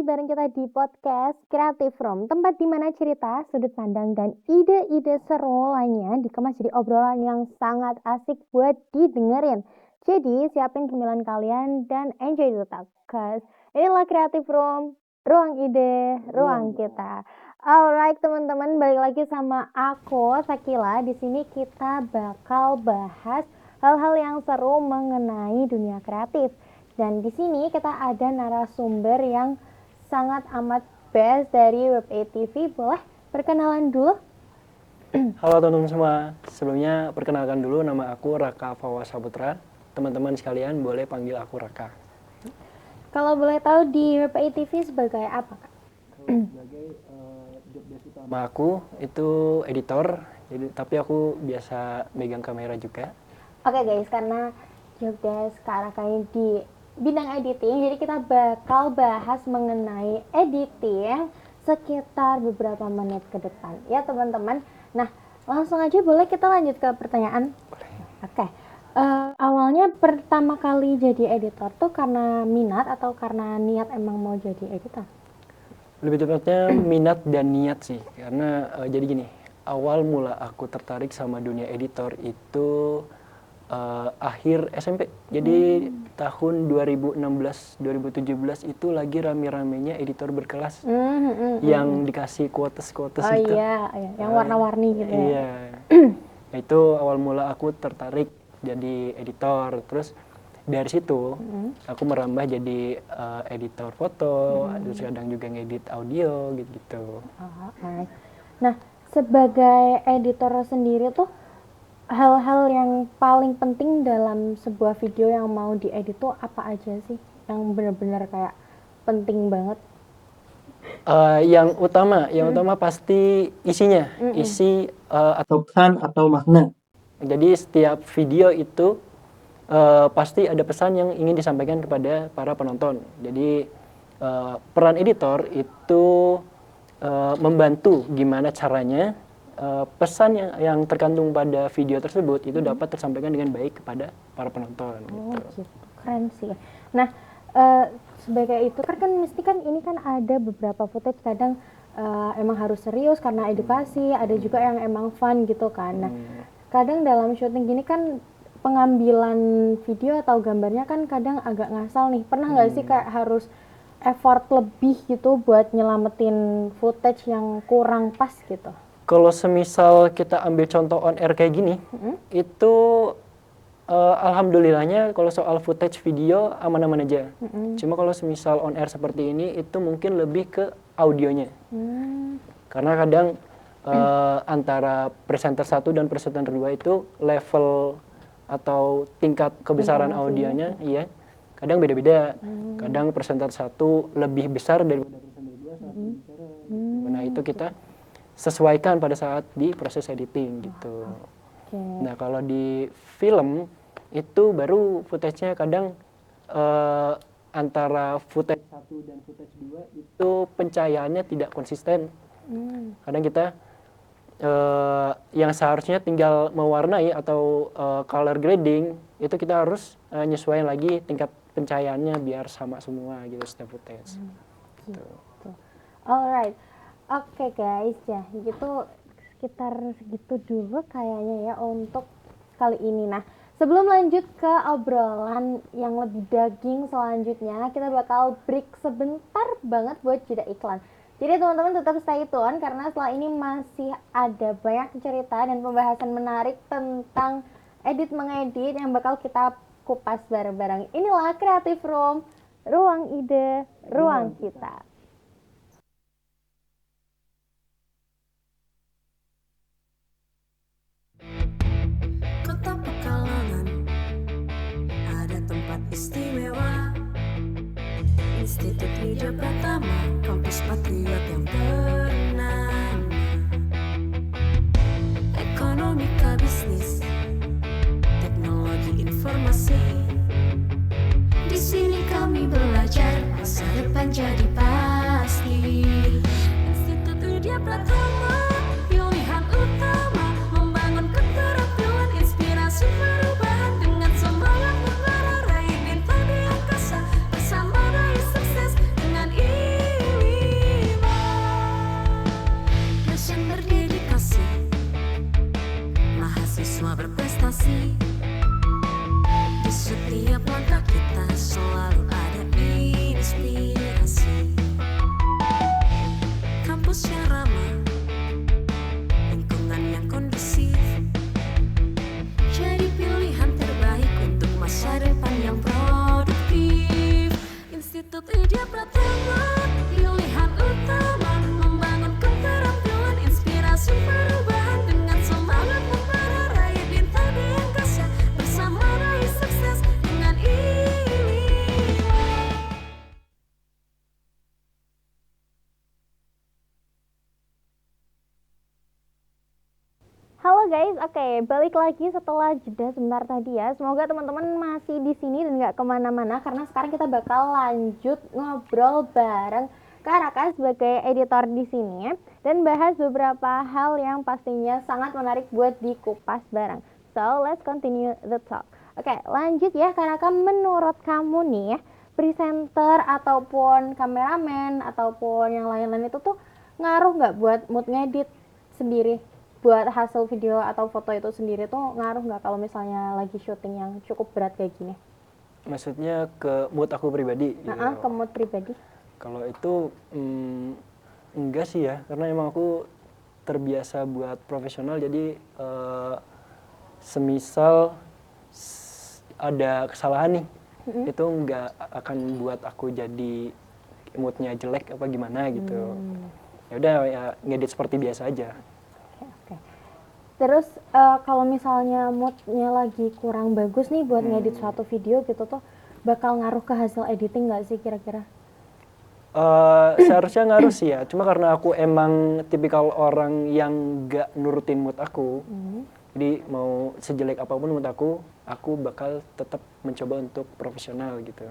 lagi bareng kita di podcast Creative Room, tempat di mana cerita, sudut pandang, dan ide-ide seru lainnya dikemas jadi obrolan yang sangat asik buat didengerin. Jadi siapin cemilan kalian dan enjoy the talk, cause inilah Creative Room, ruang ide, ruang kita. Alright teman-teman, balik lagi sama aku Sakila. Di sini kita bakal bahas hal-hal yang seru mengenai dunia kreatif. Dan di sini kita ada narasumber yang sangat amat best dari Web ATV. Boleh perkenalan dulu? Halo teman-teman semua, sebelumnya perkenalkan dulu, nama aku Raka Fawasaputra. Teman-teman sekalian boleh panggil aku Raka. Kalau boleh tahu di Web ATV sebagai apa, Kak? Sebagai job desk utama aku itu editor, tapi aku biasa megang kamera juga. Oke guys, karena job desk Kak Raka ini di bidang editing, jadi kita bakal bahas mengenai editing sekitar beberapa menit ke depan ya teman-teman. Nah langsung aja boleh kita lanjut ke pertanyaan. Oke. Awalnya pertama kali jadi editor tuh karena minat atau karena niat emang mau jadi editor? Lebih tepatnya minat dan niat sih, karena jadi gini, awal mula aku tertarik sama dunia editor itu akhir SMP. Jadi tahun 2016-2017 itu lagi rame-ramenya editor berkelas yang dikasih quotes gitu. Oh iya, yang warna-warni gitu ya. Iya. Nah, itu awal mula aku tertarik jadi editor. Terus dari situ aku merambah jadi editor foto, terus kadang juga ngedit audio gitu-gitu. Nah, sebagai editor sendiri tuh hal-hal yang paling penting dalam sebuah video yang mau diedit tuh apa aja sih? Yang benar-benar kayak penting banget. Yang utama pasti isinya, isi atau pesan atau makna. Jadi setiap video itu pasti ada pesan yang ingin disampaikan kepada para penonton. Jadi peran editor itu membantu gimana caranya pesan yang terkandung pada video tersebut itu dapat tersampaikan dengan baik kepada para penonton. Gitu. Keren sih. Nah, sebagai itu kan mesti kan ini kan ada beberapa footage kadang emang harus serius karena edukasi, ada juga yang emang fun gitu kan. Nah, kadang dalam syuting gini kan pengambilan video atau gambarnya kan kadang agak ngasal nih. Pernah nggak sih kayak harus effort lebih gitu buat nyelamatin footage yang kurang pas gitu? Kalau semisal kita ambil contoh on air kayak gini, itu alhamdulillahnya kalau soal footage video aman-aman aja. Cuma kalau semisal on air seperti ini, itu mungkin lebih ke audionya. Karena kadang antara presenter 1 dan presenter 2 itu level atau tingkat kebesaran audionya, iya, kadang beda-beda. Kadang presenter 1 lebih besar daripada presenter 2 saat berbicara. Nah itu kita sesuaikan pada saat di proses editing gitu. Nah kalau di film itu baru footage-nya kadang antara footage 1 dan footage 2 itu pencahayaannya tidak konsisten. Kadang kita yang seharusnya tinggal mewarnai atau color grading itu kita harus nyesuaiin lagi tingkat pencahayaannya biar sama semua gitu setiap footage. Gitu. Alright. Oke guys, ya gitu sekitar segitu dulu kayaknya ya untuk kali ini. Nah, sebelum lanjut ke obrolan yang lebih daging selanjutnya, kita bakal break sebentar banget buat jeda iklan. Jadi teman-teman tetap stay tune karena setelah ini masih ada banyak cerita dan pembahasan menarik tentang edit mengedit yang bakal kita kupas bareng-bareng. Inilah Creative Room, ruang ide, ruang kita. Kota Pekalongan ada tempat istimewa, Institut Widya Pratama, kampus patriot yang bernama ekonomika bisnis, teknologi informasi. Di sini kami belajar masa depan jadi pasti. Institut Widya Pratama, pilihan utama, membangun keterampilan, inspirasi perubahan dengan semangat membara raih bintang di angkasa bersama raih sukses dengan informasi. Di setiap langkah kita selalu ada inspirasi. Kampus yang ramah, lingkungan yang kondusif, jadi pilihan terbaik untuk masa depan yang produktif. Institut Idea Pratama, pilihan utama, membangun keterampilan, inspirasi perubahan dengan semangat membara, raih bintang di angkasa, bersama raih sukses dengan ini. Halo guys, oke, balik lagi setelah jeda sebentar tadi ya. Semoga teman-teman masih di sini dan nggak kemana-mana karena sekarang kita bakal lanjut ngobrol bareng Kak Raka sebagai editor di sini ya, dan bahas beberapa hal yang pastinya sangat menarik buat dikupas bareng. So, let's continue the talk. Oke, lanjut ya Kak Raka, menurut kamu nih ya, presenter ataupun kameramen ataupun yang lain-lain itu tuh ngaruh nggak buat mood ngedit sendiri? Buat hasil video atau foto itu sendiri tuh ngaruh nggak kalau misalnya lagi syuting yang cukup berat kayak gini? Maksudnya ke mood aku pribadi gitu. Ke mood pribadi. Kalau itu enggak sih ya, karena emang aku terbiasa buat profesional, jadi semisal ada kesalahan nih, itu enggak akan buat aku jadi moodnya jelek apa gimana gitu. Ya udah ya ngedit seperti biasa aja. Oke. Terus kalau misalnya moodnya lagi kurang bagus nih buat ngedit suatu video gitu tuh bakal ngaruh ke hasil editing nggak sih kira-kira? Seharusnya ngaruh sih ya, cuma karena aku emang tipikal orang yang gak nurutin mood aku, jadi mau sejelek apapun mood aku bakal tetap mencoba untuk profesional gitu.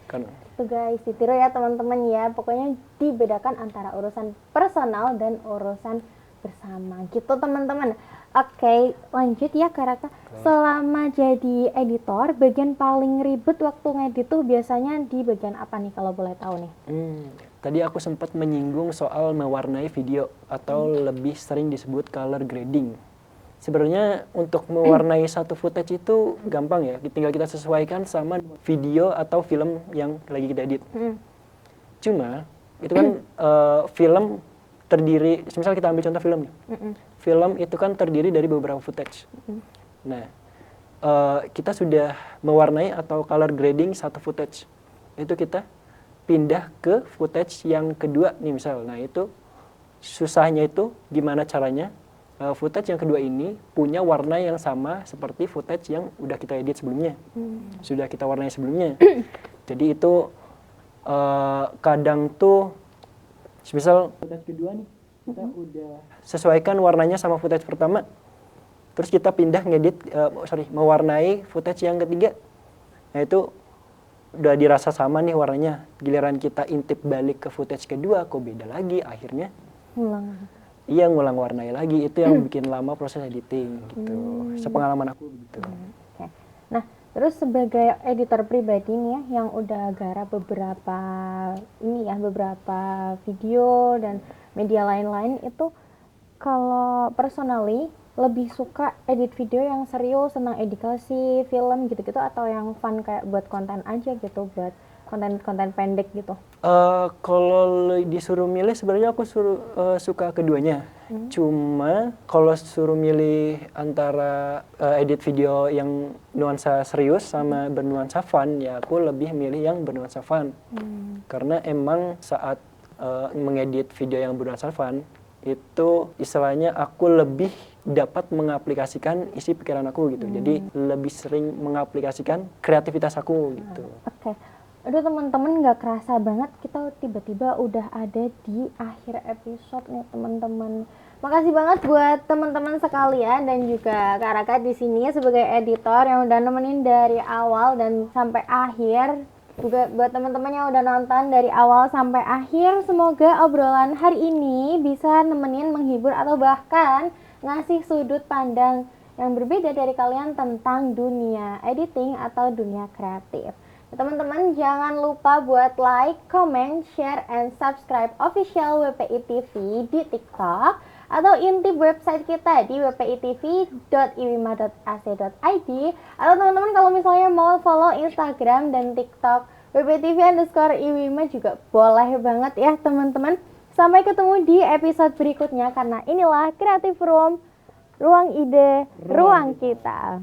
Kan. Itu guys, ditiru ya teman-teman ya, pokoknya dibedakan antara urusan personal dan urusan bersama gitu teman-teman. Oke, lanjut ya Kak Raka. Selama jadi editor, bagian paling ribet waktu ngedit tuh biasanya di bagian apa nih kalau boleh tahu nih? Tadi aku sempat menyinggung soal mewarnai video atau lebih sering disebut color grading. Sebenarnya untuk mewarnai satu footage itu gampang ya, tinggal kita sesuaikan sama video atau film yang lagi kita edit. Cuma itu kan film terdiri, misal kita ambil contoh film nih. Film itu kan terdiri dari beberapa footage. Nah, kita sudah mewarnai atau color grading satu footage. Itu kita pindah ke footage yang kedua nih misal. Nah, itu susahnya itu gimana caranya footage yang kedua ini punya warna yang sama seperti footage yang udah kita edit sebelumnya. Sudah kita warnai sebelumnya. Jadi itu kadang tuh misal footage kedua nih, kita udah sesuaikan warnanya sama footage pertama, terus kita pindah ngedit, mewarnai footage yang ketiga. Nah itu udah dirasa sama nih warnanya, giliran kita intip balik ke footage kedua, kok beda lagi, akhirnya ngulang warnai lagi. Itu yang bikin lama proses editing gitu, sepengalaman aku gitu. Nah, terus sebagai editor pribadi nih ya, yang udah garap beberapa video dan media lain-lain, itu kalau personally lebih suka edit video yang serius tentang edukasi, film gitu-gitu, atau yang fun kayak buat konten aja gitu, buat konten-konten pendek gitu? Kalau disuruh milih sebenarnya aku suka keduanya. Cuma kalau suruh milih antara edit video yang nuansa serius sama bernuansa fun, ya aku lebih milih yang bernuansa fun. Karena emang saat mengedit video yang bernuansa fun, itu istilahnya aku lebih dapat mengaplikasikan isi pikiran aku gitu. Jadi lebih sering mengaplikasikan kreativitas aku gitu. Oke. Aduh teman-teman, nggak kerasa banget kita tiba-tiba udah ada di akhir episode nih teman-teman. Makasih banget buat teman-teman sekalian dan juga Kak Raka di sini sebagai editor yang udah nemenin dari awal dan sampai akhir. Juga buat teman-teman yang udah nonton dari awal sampai akhir, semoga obrolan hari ini bisa nemenin, menghibur, atau bahkan ngasih sudut pandang yang berbeda dari kalian tentang dunia editing atau dunia kreatif. Teman-teman jangan lupa buat like, comment, share, and subscribe official WPI TV di TikTok atau intip website kita di wpitv.iwima.ac.id, atau teman-teman kalau misalnya mau follow Instagram dan TikTok wptv_iwima juga boleh banget ya teman-teman. Sampai ketemu di episode berikutnya, karena inilah Creative Room, ruang ide, ruang kita.